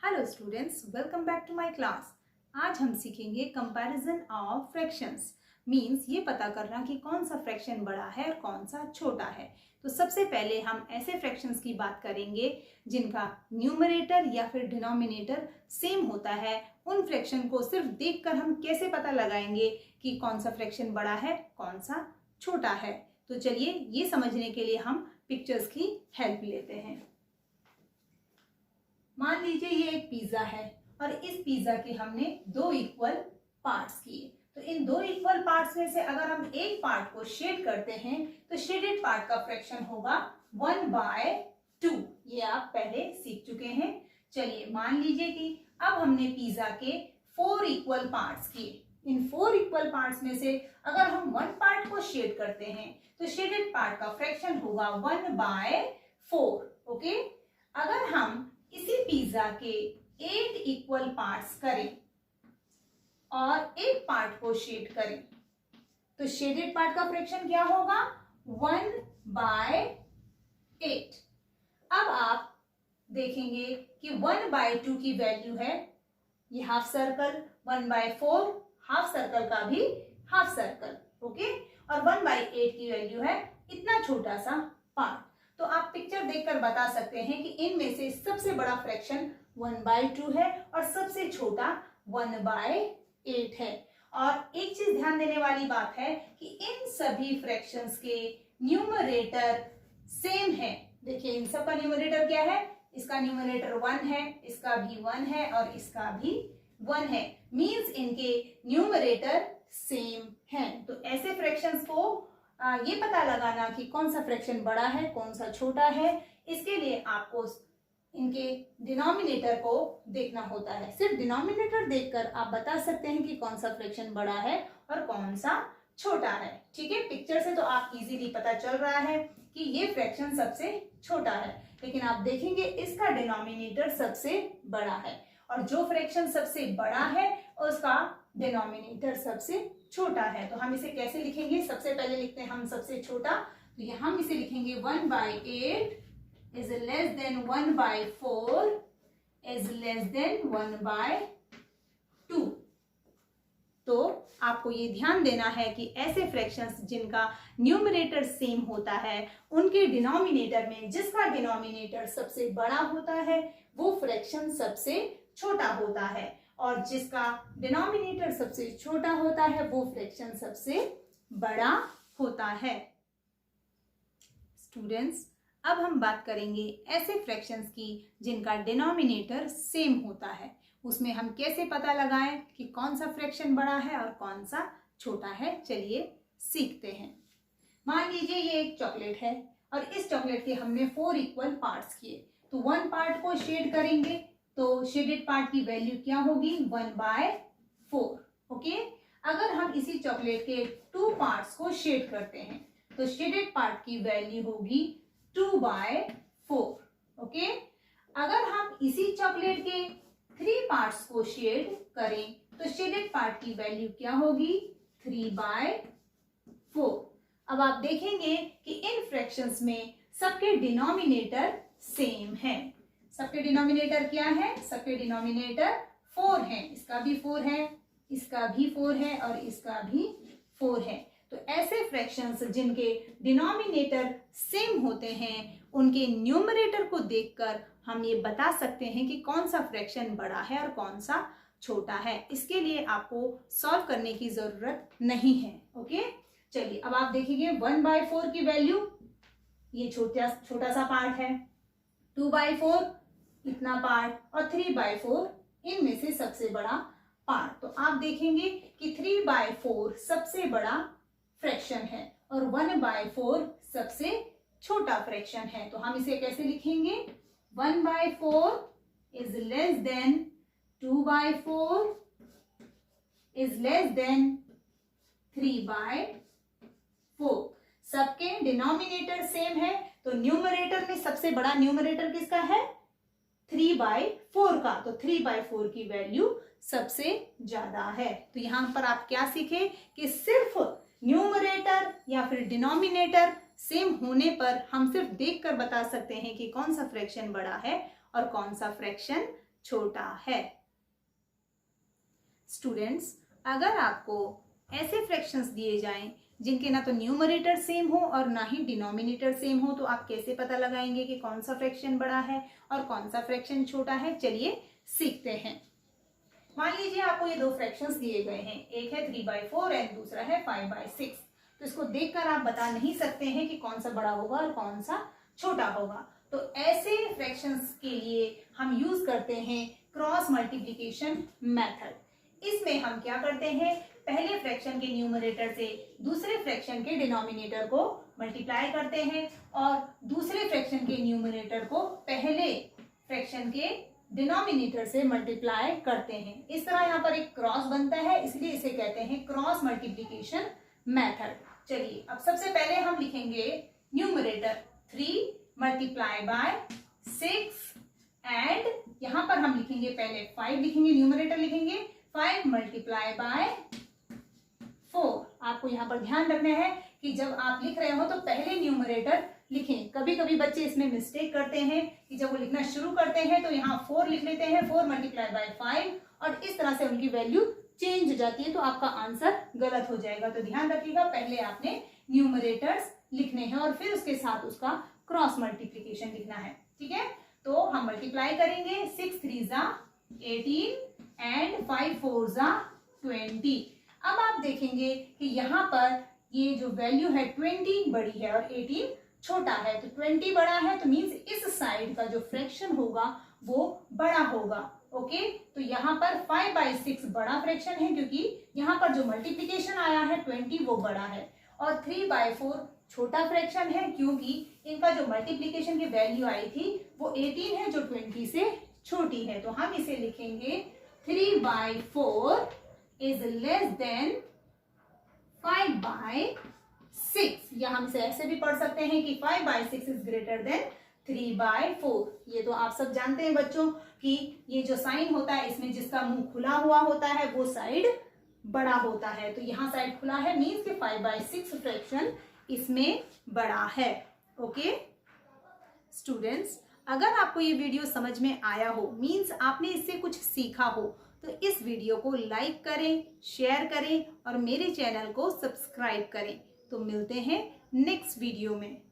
Hello students, welcome back to my class. आज हम सीखेंगे कंपैरिजन ऑफ फ्रैक्शंस। मींस ये पता करना कि कौन सा फ्रैक्शन बड़ा है और कौन सा छोटा है। तो सबसे पहले हम ऐसे फ्रैक्शंस की बात करेंगे जिनका न्यूमरेटर या फिर डिनोमिनेटर सेम होता है। उन फ्रैक्शन को सिर्फ देखकर हम कैसे पता लगाएंगे कि कौन सा फ्रैक्शन बड़ा है, कौन सा छोटा है। तो चलिए ये समझने के लिए हम पिक्चर्स की हेल्प लेते हैं। मान लीजिए ये एक पिज्जा है और इस पिज्जा के हमने दो इक्वल पार्ट्स किए। तो इन दो इक्वल पार्ट्स में से अगर हम एक पार्ट को शेड करते हैं तो शेडेड पार्ट का फ्रैक्शन होगा 1/2। ये आप पहले सीख चुके हैं। चलिए मान लीजिए कि अब हमने पिज्जा के 4 इक्वल पार्ट्स किए। इन 4 इक्वल पार्ट्स में से अगर हम वन पार्ट को शेड करते हैं तो शेडेड पार्ट का फ्रैक्शन होगा 1/4। ओके, अगर हम इसी पिज्जा के 8 इक्वल पार्ट्स करें और एक पार्ट को शेड करें तो शेडेड पार्ट का फ्रैक्शन क्या होगा 1/8। अब आप देखेंगे कि 1/2 की वैल्यू है ये हाफ सर्कल, 1/4 हाफ सर्कल का भी हाफ सर्कल। ओके, और 1/8 की वैल्यू है इतना छोटा सा पार्ट। तो आप पिक्चर देखकर बता सकते हैं कि इनमें से सबसे बड़ा फ्रैक्शन 1/2 है और सबसे छोटा 1/8 है। और एक चीज ध्यान देने वाली बात है कि इन सभी फ्रैक्शंस के न्यूमरेटर सेम है। देखिए इन सब का न्यूमरेटर क्या है, इसका न्यूमरेटर 1 है, इसका भी 1 है और इसका भी 1 है। मींस इनके न्यूमरेटर सेम है। तो ऐसे फ्रैक्शंस को ये पता लगाना कि कौन सा फ्रैक्शन बड़ा है, कौन सा छोटा है, इसके लिए आपको इनके डिनोमिनेटर को देखना होता है। सिर्फ डिनोमिनेटर देखकर आप बता सकते हैं कि कौन सा फ्रैक्शन बड़ा है और कौन सा छोटा है। ठीक है, पिक्चर से तो आप इजीली पता चल रहा है कि ये फ्रैक्शन सबसे छोटा है, लेकिन आप देखेंगे इसका डिनोमिनेटर सबसे बड़ा है और जो फ्रैक्शन सबसे बड़ा है उसका डिनोमिनेटर सबसे छोटा है। तो हम इसे कैसे लिखेंगे, सबसे पहले लिखते हैं हम सबसे छोटा। तो यहाँ हम इसे लिखेंगे 1/8 is less than 1/4 is less than 1/2। तो आपको ये ध्यान देना है कि ऐसे फ्रैक्शंस जिनका न्यूमरेटर सेम होता है उनके डिनोमिनेटर में जिसका डिनोमिनेटर सबसे बड़ा होता है वो फ्रैक्शन सबसे छोटा होता है और जिसका डिनोमिनेटर सबसे छोटा होता है वो फ्रैक्शन सबसे बड़ा होता है। स्टूडेंट्स, अब हम बात करेंगे ऐसे फ्रैक्शंस की जिनका डिनोमिनेटर सेम होता है। उसमें हम कैसे पता लगाएं कि कौन सा फ्रैक्शन बड़ा है और कौन सा छोटा है। चलिए सीखते हैं। मान लीजिए ये एक चॉकलेट है और इस चॉकलेट के हमने 4 इक्वल पार्ट्स किए। तो वन पार्ट को शेड करेंगे तो शेडेड पार्ट की वैल्यू क्या होगी 1/4। ओके, अगर हम इसी चॉकलेट के 2 पार्ट्स को शेड करते हैं तो शेडेड पार्ट की वैल्यू होगी 2/4। ओके, अगर हम इसी चॉकलेट के 3 पार्ट्स को शेड करें तो शेडेड पार्ट की वैल्यू क्या होगी 3/4। अब आप देखेंगे कि इन फ्रैक्शंस में सबके डिनोमिनेटर सेम है। सबके डिनोमिनेटर क्या है, सबके डिनोमिनेटर 4 है। इसका भी 4 है, इसका भी 4 है और इसका भी 4 है। तो ऐसे फ्रैक्शंस जिनके डिनोमिनेटर सेम होते हैं उनके न्यूमरेटर को देखकर हम ये बता सकते हैं कि कौन सा फ्रैक्शन बड़ा है और कौन सा छोटा है। इसके लिए आपको सॉल्व करने की जरूरत नहीं है। ओके, चलिए अब आप देखेंगे 1/4 की वैल्यू ये छोटा सा पार्ट है, 2/4 इतना पार्ट और 3/4 इनमें से सबसे बड़ा पार्ट। तो आप देखेंगे कि 3/4 सबसे बड़ा फ्रैक्शन है और 1/4 सबसे छोटा फ्रैक्शन है। तो हम इसे कैसे लिखेंगे 1/4 is less than 2/4 is less than 3/4। सबके डिनोमिनेटर सेम है तो न्यूमरेटर में सबसे बड़ा न्यूमरेटर किसका है 3/4 का। तो 3/4 की वैल्यू सबसे ज्यादा है। तो यहां पर आप क्या सीखे कि सिर्फ न्यूमरेटर या फिर डिनोमिनेटर सेम होने पर हम सिर्फ देखकर बता सकते हैं कि कौन सा फ्रैक्शन बड़ा है और कौन सा फ्रैक्शन छोटा है। स्टूडेंट्स, अगर आपको ऐसे फ्रैक्शंस दिए जाएं जिनके ना तो न्यूमरेटर सेम हो और ना ही डिनोमिनेटर सेम हो, तो आप कैसे पता लगाएंगे कि कौन सा फ्रैक्शन बड़ा है और कौन सा फ्रैक्शन छोटा है? चलिए सीखते हैं। मान लीजिए आपको ये दो फ्रैक्शंस दिए गए हैं, एक है 3/4 एंड दूसरा है 5/6। तो इसको देखकर आप बता नहीं सकते हैं कि कौन सा बड़ा होगा और कौन सा छोटा होगा। तो ऐसे फ्रैक्शंस के लिए हम यूज करते हैं क्रॉस मल्टीप्लिकेशन मेथड। इसमें हम क्या करते हैं, पहले फ्रैक्शन के न्यूमरेटर से दूसरे फ्रैक्शन के डिनोमिनेटर को मल्टीप्लाई करते हैं और दूसरे फ्रैक्शन के न्यूमरेटर को पहले फ्रैक्शन के डिनोमिनेटर से मल्टीप्लाई करते हैं। इस तरह यहाँ पर एक क्रॉस बनता है, इसलिए इसे कहते हैं क्रॉस मल्टीप्लिकेशन मेथड। चलिए अब सबसे पहले हम लिखेंगे न्यूमरेटर 3 मल्टीप्लाई बाय 6 एंड यहां पर हम लिखेंगे पहले 5 लिखेंगे, न्यूमरेटर लिखेंगे 5 मल्टीप्लाई बाय 4। आपको यहां पर ध्यान रखना है कि जब आप लिख रहे हो तो पहले न्यूमरेटर लिखें। कभी कभी बच्चे इसमें मिस्टेक करते हैं कि जब वो लिखना शुरू करते हैं तो यहाँ 4 लिख लेते हैं, 4 मल्टीप्लाई बाय 5, और इस तरह से उनकी वैल्यू चेंज हो जाती है, तो आपका आंसर गलत हो जाएगा। तो ध्यान रखिएगा, पहले आपने न्यूमरेटर्स लिखने हैं और फिर उसके साथ उसका क्रॉस मल्टीप्लिकेशन लिखना है। ठीक है, तो हम मल्टीप्लाई करेंगे 6 3 18 एंड 5 4 20। अब आप देखेंगे कि यहाँ पर ये जो वैल्यू है 20 बड़ी है और 18 छोटा है। तो 20 बड़ा है तो मीन्स इस साइड का जो फ्रैक्शन होगा वो बड़ा होगा। ओके, तो यहाँ पर 5/6 बड़ा फ्रैक्शन है क्योंकि यहाँ पर जो मल्टीप्लिकेशन आया है 20 वो बड़ा है, और 3/4 छोटा फ्रैक्शन है क्योंकि इनका जो मल्टीप्लिकेशन की वैल्यू आई थी वो 18 है जो 20 से छोटी है। तो हम इसे लिखेंगे 3/4 इज लेस देन 5/6, या हम इसे ऐसे भी पढ़ सकते हैं कि 5/6 इज ग्रेटर देन 3/4। ये तो आप सब जानते हैं बच्चों कि ये जो साइन होता है इसमें जिसका मुंह खुला हुआ होता है वो साइड बड़ा होता है। तो यहाँ साइड खुला है मीन्स कि 5/6 फ्रैक्शन इसमें बड़ा है। ओके स्टूडेंट्स, अगर आपको ये वीडियो समझ में आया हो, मीन्स आपने इससे कुछ सीखा हो, तो इस वीडियो को लाइक करें, शेयर करें और मेरे चैनल को सब्सक्राइब करें। तो मिलते हैं नेक्स्ट वीडियो में।